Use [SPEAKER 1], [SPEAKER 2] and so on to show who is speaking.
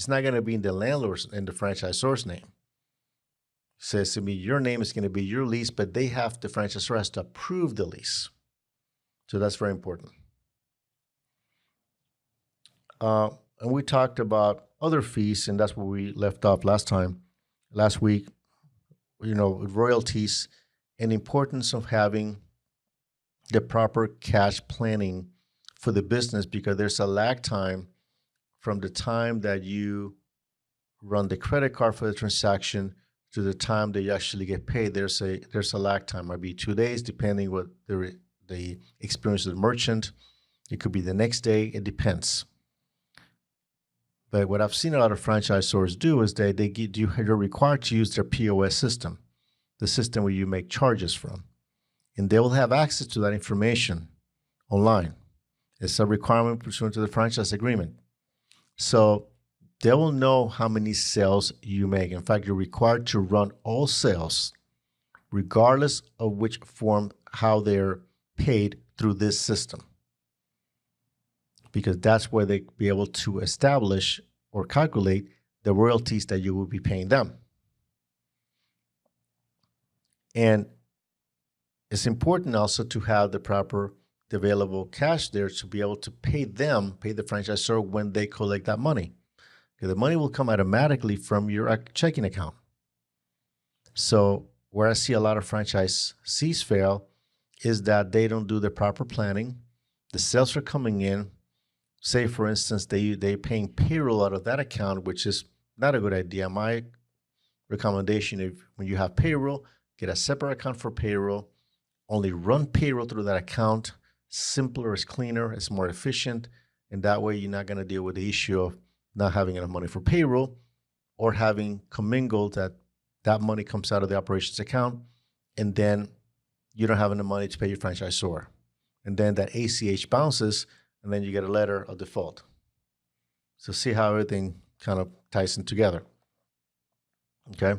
[SPEAKER 1] it's not going to be in the landlord's and the franchisor's name. It says to me, your name is going to be your lease, but the franchisor has to approve the lease. So that's very important. And we talked about other fees, and that's where we left off last week, royalties and the importance of having the proper cash planning for the business, because there's a lag time from the time that you run the credit card for the transaction to the time that you actually get paid. There's a lag time. It might be 2 days, depending what the experience of the merchant. It could be the next day. It depends. But what I've seen a lot of franchisors do is you're required to use their POS system, the system where you make charges from. And they will have access to that information online. It's a requirement pursuant to the franchise agreement. So they will know how many sales you make. In fact, you're required to run all sales, regardless of which form, how they're paid through this system, because that's where they be able to establish or calculate the royalties that you will be paying them. And it's important also to have the available cash there to be able to pay the franchisor when they collect that money. Because the money will come automatically from your checking account. So where I see a lot of franchisees fail is that they don't do the proper planning. The sales are coming in. Say, for instance, they're paying payroll out of that account, which is not a good idea. My recommendation is when you have payroll, get a separate account for payroll. Only run payroll through that account. Simpler, it's cleaner, it's more efficient. And that way you're not going to deal with the issue of not having enough money for payroll or having commingled that money comes out of the operations account and then you don't have enough money to pay your franchisor. And then that ACH bounces and then you get a letter of default. So see how everything kind of ties in together. Okay.